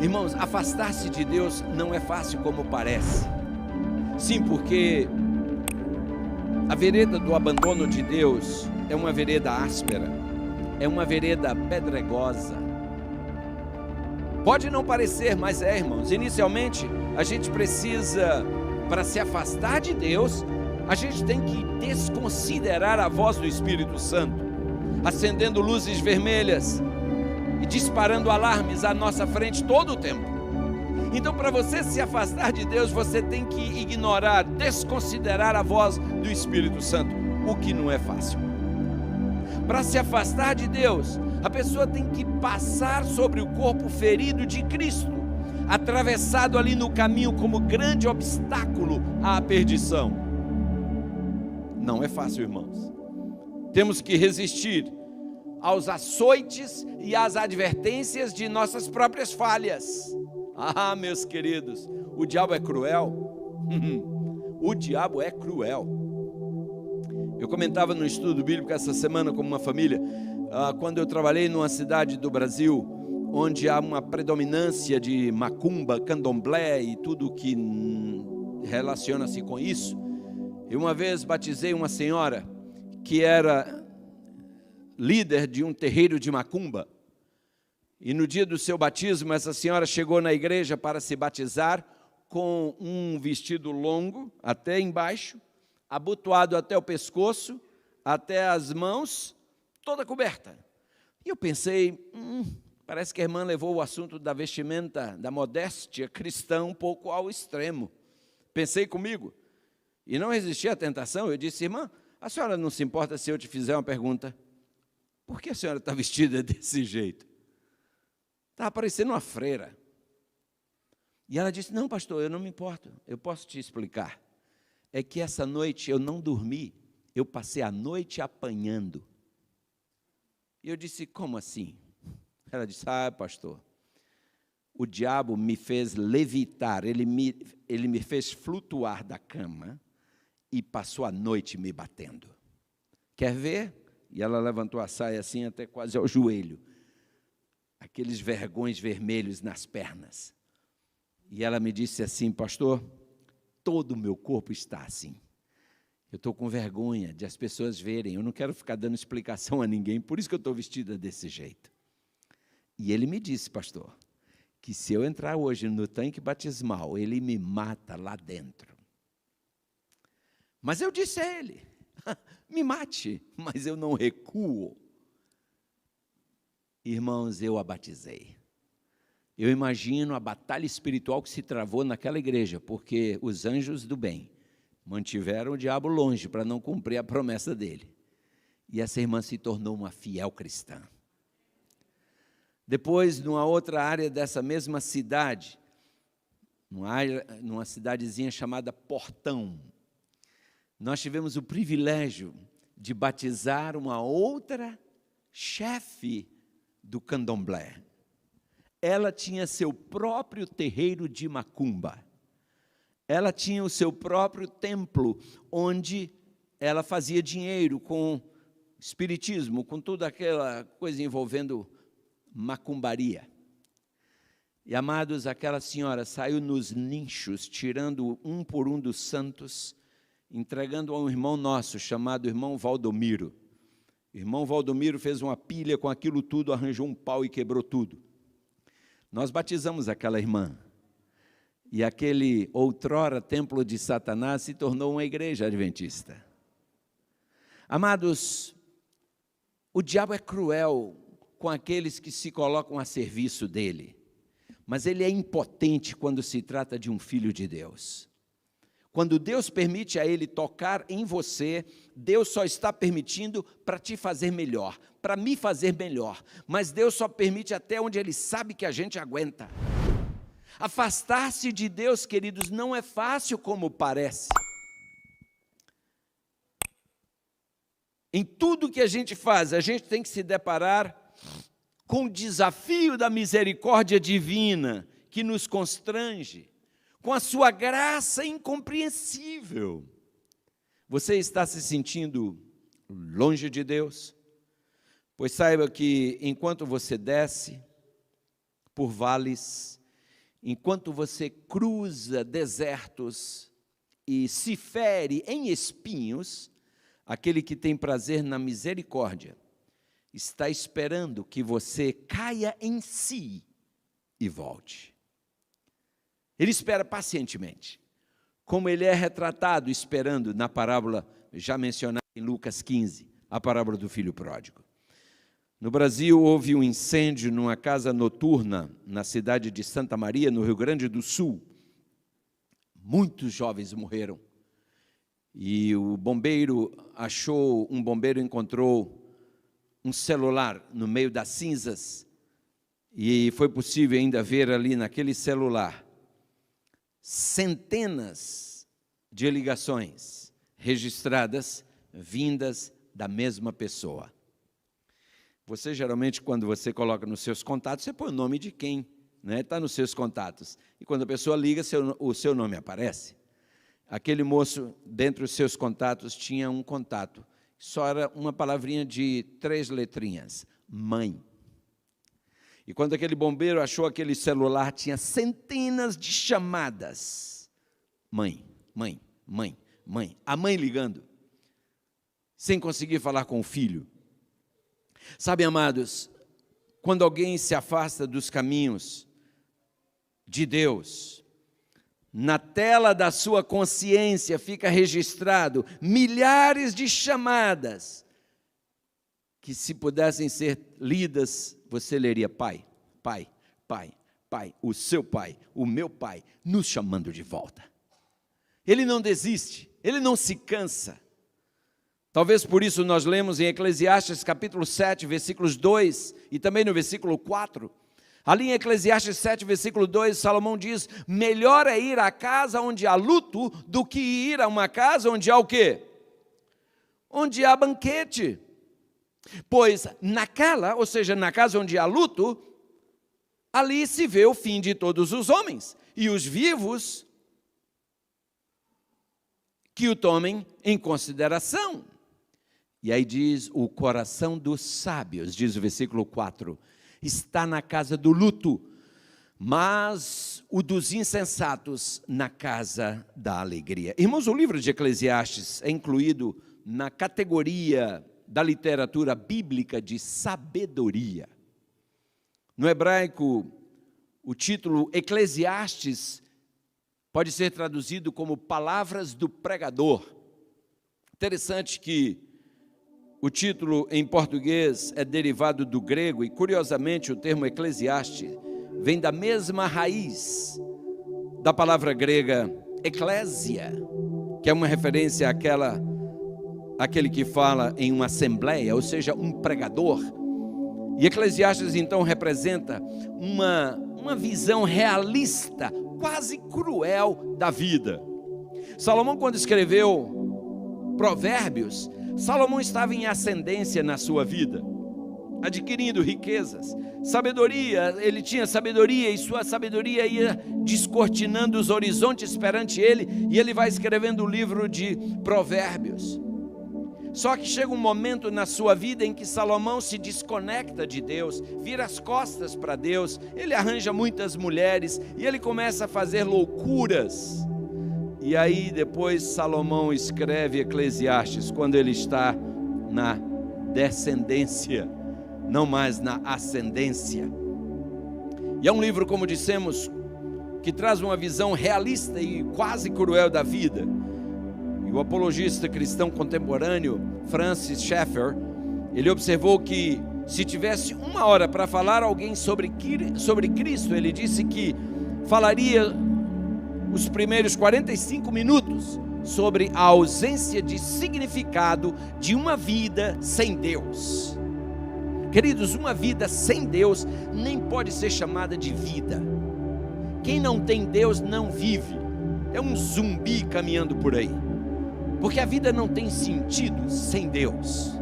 Irmãos, afastar-se de Deus não é fácil como parece. Sim, porque a vereda do abandono de Deus é uma vereda áspera, é uma vereda pedregosa. Pode não parecer, mas é, irmãos. Inicialmente, a gente precisa, para se afastar de Deus, a gente tem que desconsiderar a voz do Espírito Santo, acendendo luzes vermelhas e disparando alarmes à nossa frente todo o tempo. Então, para você se afastar de Deus, você tem que ignorar, desconsiderar a voz do Espírito Santo, o que não é fácil. Para se afastar de Deus, a pessoa tem que passar sobre o corpo ferido de Cristo, atravessado ali no caminho como grande obstáculo à perdição. Não é fácil, irmãos. Temos que resistir aos açoites e às advertências de nossas próprias falhas. Ah, meus queridos, o diabo é cruel. O diabo é cruel. Eu comentava no estudo bíblico essa semana com uma família, quando eu trabalhei numa cidade do Brasil, onde há uma predominância de macumba, candomblé e tudo que relaciona-se com isso. Eu uma vez batizei uma senhora que era líder de um terreiro de macumba. E no dia do seu batismo, essa senhora chegou na igreja para se batizar com um vestido longo até embaixo, abotoado até o pescoço, até as mãos, toda coberta. E eu pensei, parece que a irmã levou o assunto da vestimenta, da modéstia cristã um pouco ao extremo. Pensei comigo, e não resisti à tentação. Eu disse, irmã, a senhora não se importa se eu te fizer uma pergunta? Por que a senhora está vestida desse jeito? Está parecendo uma freira. E ela disse, não, pastor, eu não me importo, eu posso te explicar. É que essa noite eu não dormi, eu passei a noite apanhando. E eu disse, como assim? Ela disse, pastor, o diabo me fez levitar, ele me fez flutuar da cama e passou a noite me batendo. Quer ver? E ela levantou a saia assim até quase ao joelho. Aqueles vergões vermelhos nas pernas. E ela me disse assim, pastor, todo o meu corpo está assim. Eu estou com vergonha de as pessoas verem, eu não quero ficar dando explicação a ninguém, por isso que eu estou vestida desse jeito. E ele me disse, pastor, que se eu entrar hoje no tanque batismal, ele me mata lá dentro. Mas eu disse a ele, me mate, mas eu não recuo. Irmãos, eu a batizei. Eu imagino a batalha espiritual que se travou naquela igreja, porque os anjos do bem mantiveram o diabo longe para não cumprir a promessa dele. E essa irmã se tornou uma fiel cristã. Depois, numa outra área dessa mesma cidade, numa cidadezinha chamada Portão, nós tivemos o privilégio de batizar uma outra chefe do candomblé. Ela tinha seu próprio terreiro de macumba. Ela tinha o seu próprio templo, onde ela fazia dinheiro com espiritismo, com toda aquela coisa envolvendo macumbaria. E, amados, aquela senhora saiu nos nichos, tirando um por um dos santos, entregando a um irmão nosso, chamado irmão Valdomiro. O irmão Valdomiro fez uma pilha com aquilo tudo, arranjou um pau e quebrou tudo. Nós batizamos aquela irmã. E aquele outrora templo de Satanás se tornou uma igreja adventista. Amados, o diabo é cruel com aqueles que se colocam a serviço dele. Mas ele é impotente quando se trata de um filho de Deus. Quando Deus permite a ele tocar em você, Deus só está permitindo para te fazer melhor, para me fazer melhor. Mas Deus só permite até onde Ele sabe que a gente aguenta. Afastar-se de Deus, queridos, não é fácil como parece. Em tudo que a gente faz, a gente tem que se deparar com o desafio da misericórdia divina que nos constrange, com a sua graça incompreensível. Você está se sentindo longe de Deus? Pois saiba que enquanto você desce por vales, enquanto você cruza desertos e se fere em espinhos, aquele que tem prazer na misericórdia está esperando que você caia em si e volte. Ele espera pacientemente, como ele é retratado esperando na parábola já mencionada em Lucas 15, a parábola do filho pródigo. No Brasil, houve um incêndio numa casa noturna na cidade de Santa Maria, no Rio Grande do Sul. Muitos jovens morreram. E um bombeiro encontrou um celular no meio das cinzas, e foi possível ainda ver ali naquele celular centenas de ligações registradas, vindas da mesma pessoa. Você, geralmente, quando você coloca nos seus contatos, você põe o nome de quem, né? Está nos seus contatos. E quando a pessoa liga, o seu nome aparece. Aquele moço, dentre os seus contatos, tinha um contato. Só era uma palavrinha de 3 letrinhas, mãe. E quando aquele bombeiro achou aquele celular, tinha centenas de chamadas. Mãe, mãe, mãe, mãe. A mãe ligando, sem conseguir falar com o filho. Sabe, amados, quando alguém se afasta dos caminhos de Deus, na tela da sua consciência fica registrado milhares de chamadas, que se pudessem ser lidas, você leria: pai, pai, pai, pai, o seu pai, o meu pai, nos chamando de volta. Ele não desiste, ele não se cansa. Talvez por isso nós lemos em Eclesiastes capítulo 7, versículos 2 e também no versículo 4. Ali em Eclesiastes 7, versículo 2, Salomão diz: melhor é ir à casa onde há luto do que ir a uma casa onde há o quê? Onde há banquete. Pois naquela, ou seja, na casa onde há luto, ali se vê o fim de todos os homens, e os vivos que o tomem em consideração. E aí diz: o coração dos sábios, diz o versículo 4, está na casa do luto, mas o dos insensatos na casa da alegria. Irmãos, o livro de Eclesiastes é incluído na categoria da literatura bíblica de sabedoria. No hebraico, o título Eclesiastes pode ser traduzido como palavras do pregador. Interessante que o título em português é derivado do grego e, curiosamente, o termo Eclesiastes vem da mesma raiz da palavra grega eclésia, que é uma referência àquele que fala em uma assembleia, ou seja, um pregador. E Eclesiastes, então, representa uma visão realista, quase cruel da vida. Salomão, quando escreveu Provérbios, Salomão estava em ascendência na sua vida, adquirindo riquezas, sabedoria. Ele tinha sabedoria e sua sabedoria ia descortinando os horizontes perante ele, e ele vai escrevendo o livro de Provérbios. Só que chega um momento na sua vida em que Salomão se desconecta de Deus, vira as costas para Deus, ele arranja muitas mulheres e ele começa a fazer loucuras. E aí depois Salomão escreve Eclesiastes, quando ele está na descendência, não mais na ascendência. E é um livro, como dissemos, que traz uma visão realista e quase cruel da vida. E o apologista cristão contemporâneo Francis Schaeffer, ele observou que se tivesse 1 hora para falar alguém sobre Cristo, ele disse que falaria os primeiros 45 minutos sobre a ausência de significado de uma vida sem Deus. Queridos, uma vida sem Deus nem pode ser chamada de vida. Quem não tem Deus não vive, é um zumbi caminhando por aí, porque a vida não tem sentido sem Deus.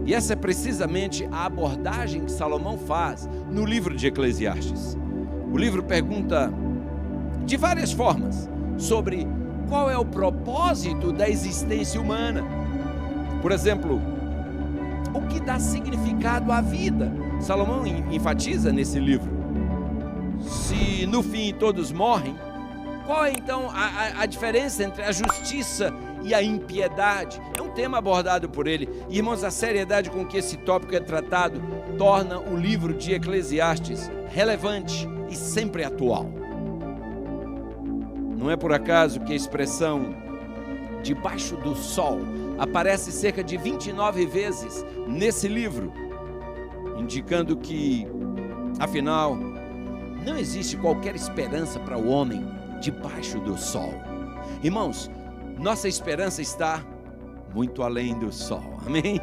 E essa é precisamente a abordagem que Salomão faz no livro de Eclesiastes. O livro pergunta de várias formas sobre qual é o propósito da existência humana. Por exemplo, o que dá significado à vida? Salomão enfatiza nesse livro. se no fim todos morrem, qual é então a diferença entre a justiça e a impiedade? É um tema abordado por ele. E, irmãos, a seriedade com que esse tópico é tratado torna o livro de Eclesiastes relevante e sempre atual. Não é por acaso que a expressão debaixo do sol aparece cerca de 29 vezes nesse livro, indicando que, afinal, não existe qualquer esperança para o homem debaixo do sol. Irmãos, nossa esperança está muito além do sol. Amém?